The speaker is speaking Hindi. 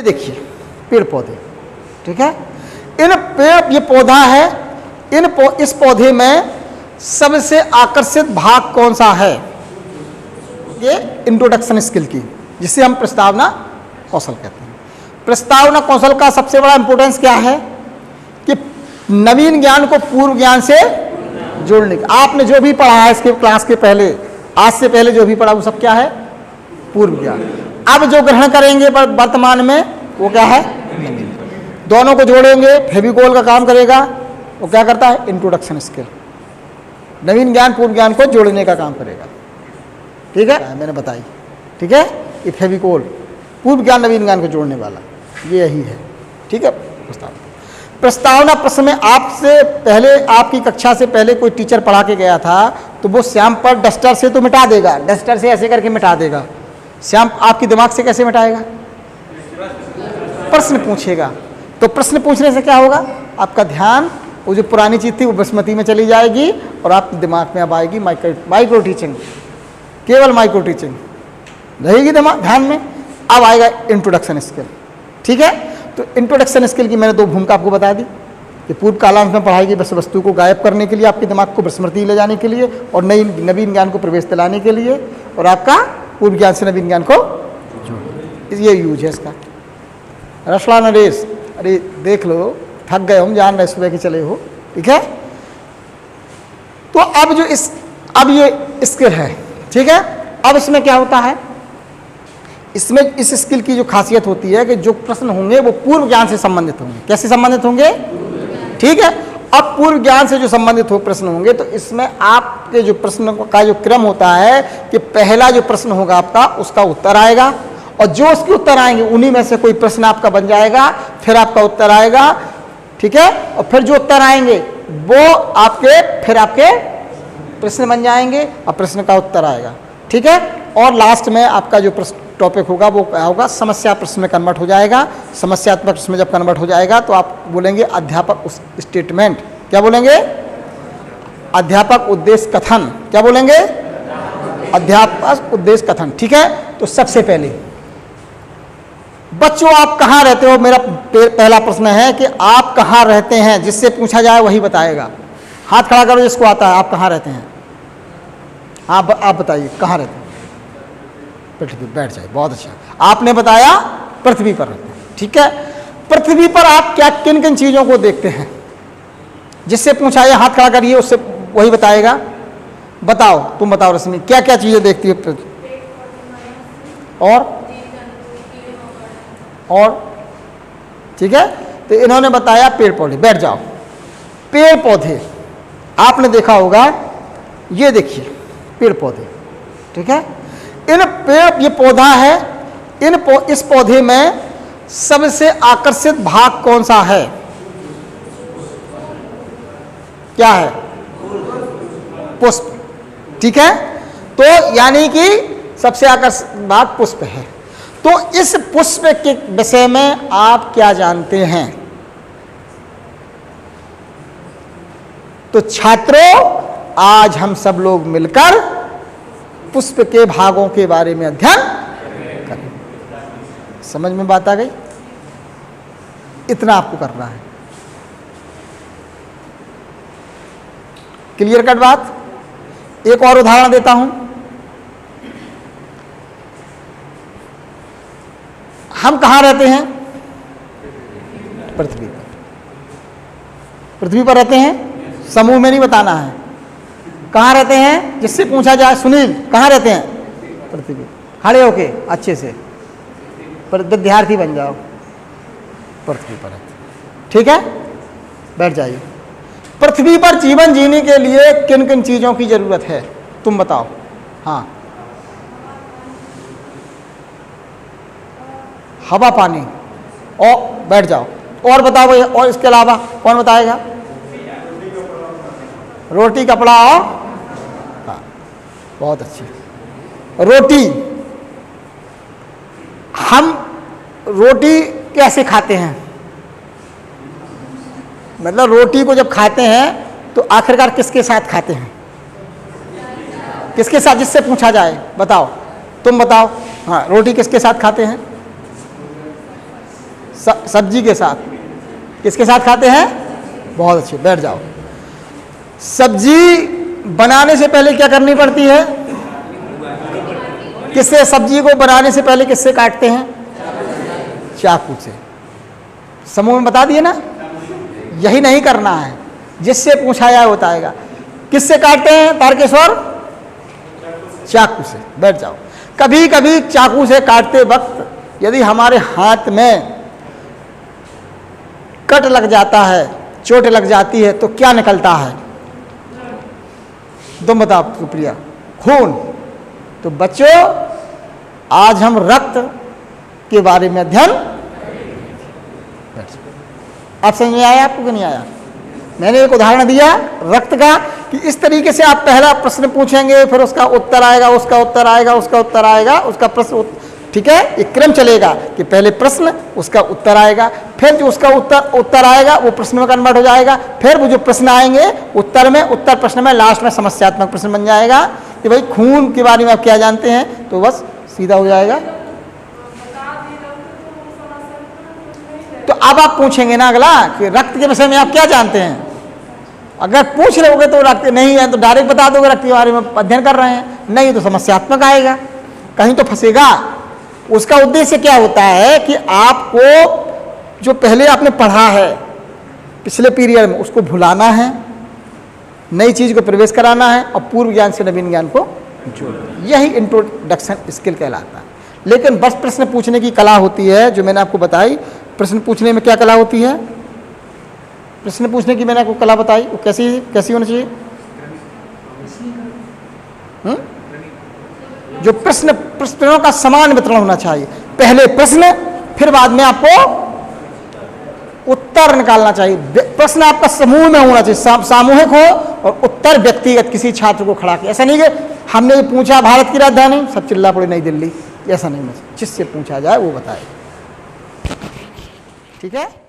देखिए पेड़ पौधे, ठीक है। ये पौधा है, इस पौधे में सबसे आकर्षित भाग कौन सा है? ये इंट्रोडक्शन स्किल की, जिसे हम प्रस्तावना कौशल कहते हैं। प्रस्तावना कौशल का सबसे बड़ा इंपॉर्टेंस क्या है कि नवीन ज्ञान को पूर्व ज्ञान से जोड़ने का। आपने जो भी पढ़ा है इसके क्लास के पहले, आज से पहले जो भी पढ़ा वो सब क्या है? पूर्व ज्ञान। अब जो ग्रहण करेंगे वर्तमान में वो क्या है? नवीन। दोनों को जोड़ेंगे, फेविकोल का काम करेगा। वो क्या करता है? Introduction skill. नवीन ज्ञान पूर्व ज्ञान को जोड़ने का काम करेगा, ठीक है, मैंने बताई, ठीक है। ये फेविकोल पूर्व ज्ञान नवीन ज्ञान को जोड़ने वाला, ये यही है, ठीक है। प्रस्तावना प्रश्न में आपसे पहले, आपकी कक्षा से पहले कोई टीचर पढ़ा के गया था तो वो श्याम पर डस्टर से तो मिटा देगा, डस्टर से ऐसे करके मिटा देगा। श्याम आपकी दिमाग से कैसे मिटाएगा? प्रश्न पूछेगा। तो प्रश्न पूछने से क्या होगा? आपका ध्यान, वो जो पुरानी चीज थी वो विस्मृति में चली जाएगी और आपके दिमाग में अब आएगी माइक्रो टीचिंग, केवल माइक्रो टीचिंग रहेगी दिमाग ध्यान में। अब आएगा इंट्रोडक्शन स्किल, ठीक है। तो इंट्रोडक्शन स्किल की मैंने दो भूमिका आपको बता दी कि पूर्व कालांश में पढ़ाई की वस्तु को गायब करने के लिए, आपके दिमाग को विस्मृति ले जाने के लिए, और नवीन ज्ञान को प्रवेश दिलाने के लिए, और आपका पूर्व ज्ञान से नवीन ज्ञान को जोड़ना, ये यूज है इसका। रसला नरेश, अरे देख लो थक गए, हम जान रहे सुबह के चले हो, ठीक है। तो अब ये स्किल है, ठीक है। अब इसमें क्या होता है? इसमें इस स्किल की जो खासियत होती है कि जो प्रश्न होंगे वो पूर्व ज्ञान से संबंधित होंगे। कैसे संबंधित होंगे? ठीक है। अब पूर्व ज्ञान से जो संबंधित हो प्रश्न होंगे तो इसमें आपके जो प्रश्न का जो क्रम होता है कि पहला जो प्रश्न होगा आपका, उसका उत्तर आएगा, और जो उसके उत्तर आएंगे उन्हीं में से कोई प्रश्न आपका बन जाएगा, फिर आपका उत्तर आएगा, ठीक है। और फिर जो उत्तर आएंगे वो फिर आपके प्रश्न बन जाएंगे और प्रश्न का उत्तर आएगा, ठीक है। और लास्ट में आपका जो टॉपिक होगा वो क्या होगा? समस्या प्रश्न में कन्वर्ट हो जाएगा। समस्यात्मक प्रश्न में जब कन्वर्ट हो जाएगा तो आप बोलेंगे अध्यापक स्टेटमेंट। क्या बोलेंगे? अध्यापक उद्देश्य कथन। क्या बोलेंगे? अध्यापक उद्देश्य कथन, ठीक है। तो सबसे पहले बच्चों आप कहाँ रहते हो? मेरा पहला प्रश्न है कि आप कहाँ रहते हैं, जिससे पूछा जाए वही बताएगा। हाथ खड़ा करो जिसको आता है। आप कहाँ रहते हैं? आप बताइए कहाँ रहते हैं? पृथ्वी। बैठ जाए, बहुत अच्छा। आपने बताया पृथ्वी पर रहते हैं, ठीक है। पृथ्वी पर आप क्या किन किन चीजों को देखते हैं? जिससे पूछा जाए हाथ खड़ा करिए, उससे वही बताएगा। बताओ, तुम बताओ रश्मि, क्या क्या चीजें देखती है पृथ्वी? और ठीक है। तो इन्होंने बताया पेड़ पौधे। बैठ जाओ। पेड़ पौधे आपने देखा होगा, ये देखिए पेड़ पौधे, ठीक है। ये पौधा है, इस पौधे में सबसे आकर्षित भाग कौन सा है? क्या है? पुष्प, ठीक है। तो यानी कि सबसे आकर्षित भाग पुष्प है। तो इस पुष्प के विषय में आप क्या जानते हैं? तो छात्रों, आज हम सब लोग मिलकर पुष्प के भागों के बारे में अध्ययन करें। समझ में बात आ गई? इतना आपको करना है। क्लियर कट बात? एक और उदाहरण देता हूं। हम कहां रहते हैं? पृथ्वी पर। पृथ्वी पर रहते हैं, समूह में नहीं बताना है। कहाँ रहते हैं? जिससे पूछा जाए, सुनील कहाँ रहते हैं? पृथ्वी। खड़े होके अच्छे से, पर विद्यार्थी बन जाओ। पृथ्वी पर रहते, ठीक है। बैठ जाइए। पृथ्वी पर जीवन जीने के लिए किन किन चीजों की जरूरत है? तुम बताओ। हाँ, हवा, पानी। और बैठ जाओ। और बताओ भैया, और इसके अलावा कौन बताएगा? रोटी, कपड़ा और, हाँ, बहुत अच्छी। रोटी, हम रोटी कैसे खाते हैं? मतलब रोटी को जब खाते हैं तो आखिरकार किसके साथ खाते हैं? किसके साथ? जिससे पूछा जाए बताओ, तुम बताओ। हाँ, रोटी किसके साथ खाते हैं? सब्जी के साथ। किसके साथ खाते हैं? बहुत अच्छे, बैठ जाओ। सब्जी बनाने से पहले क्या करनी पड़ती है? किससे? सब्जी को बनाने से पहले किससे काटते हैं? चाकू से। समूह में बता दिए ना, यही नहीं करना है, जिससे पूछा जाए बताएगा। किससे काटते हैं तारकेश्वर? चाकू से। बैठ जाओ। कभी कभी चाकू से काटते वक्त यदि हमारे हाथ में कट लग जाता है, चोट लग जाती है, तो क्या निकलता है? तुम बताओ सुप्रिया। खून। तो बच्चों, आज हम रक्त के बारे में अध्ययन, आप समझ में आया आपको कि नहीं आया? मैंने एक उदाहरण दिया रक्त का कि इस तरीके से आप पहला प्रश्न पूछेंगे, फिर उसका उत्तर आएगा, उसका उत्तर आएगा, उसका उत्तर आएगा, उसका प्रश्न, ठीक है, एक क्रम चलेगा कि पहले प्रश्न, उसका उत्तर आएगा, फिर जो उसका उत्तर आएगा वो प्रश्न में कन्वर्ट हो जाएगा, फिर वो जो प्रश्न आएंगे उत्तर में, उत्तर प्रश्न में, लास्ट में समस्यात्मक प्रश्न बन जाएगा कि भाई खून के बारे में आप क्या जानते हैं, तो बस सीधा हो जाएगा। तो अब आप पूछेंगे ना अगला कि रक्त के विषय में आप क्या जानते हैं। अगर पूछ रहे होगे तो रक्त नहीं है तो डायरेक्ट बता दोगे रक्त के बारे में अध्ययन कर रहे हैं, नहीं तो समस्यात्मक आएगा, कहीं तो फंसेगा। उसका उद्देश्य क्या होता है कि आपको जो पहले आपने पढ़ा है पिछले पीरियड में उसको भुलाना है, नई चीज को प्रवेश कराना है और पूर्व ज्ञान से नवीन ज्ञान को जोड़ना। यही इंट्रोडक्शन स्किल कहलाता है। लेकिन बस प्रश्न पूछने की कला होती है जो मैंने आपको बताई। प्रश्न पूछने में क्या कला होती है? प्रश्न पूछने की मैंने आपको कला बताई, वो कैसी होनी चाहिए? जो प्रश्नों का समान वितरण होना चाहिए। पहले प्रश्न, फिर बाद में आपको उत्तर निकालना चाहिए। प्रश्न आपका समूह में होना चाहिए, सामूहिक हो, और उत्तर व्यक्तिगत किसी छात्र को खड़ा किया। ऐसा नहीं कि हमने ये पूछा भारत की राजधानी, सब चिल्ला पड़े नई दिल्ली, ऐसा नहीं होना चाहिए। जिससे पूछा जाए वो बताए, ठीक है।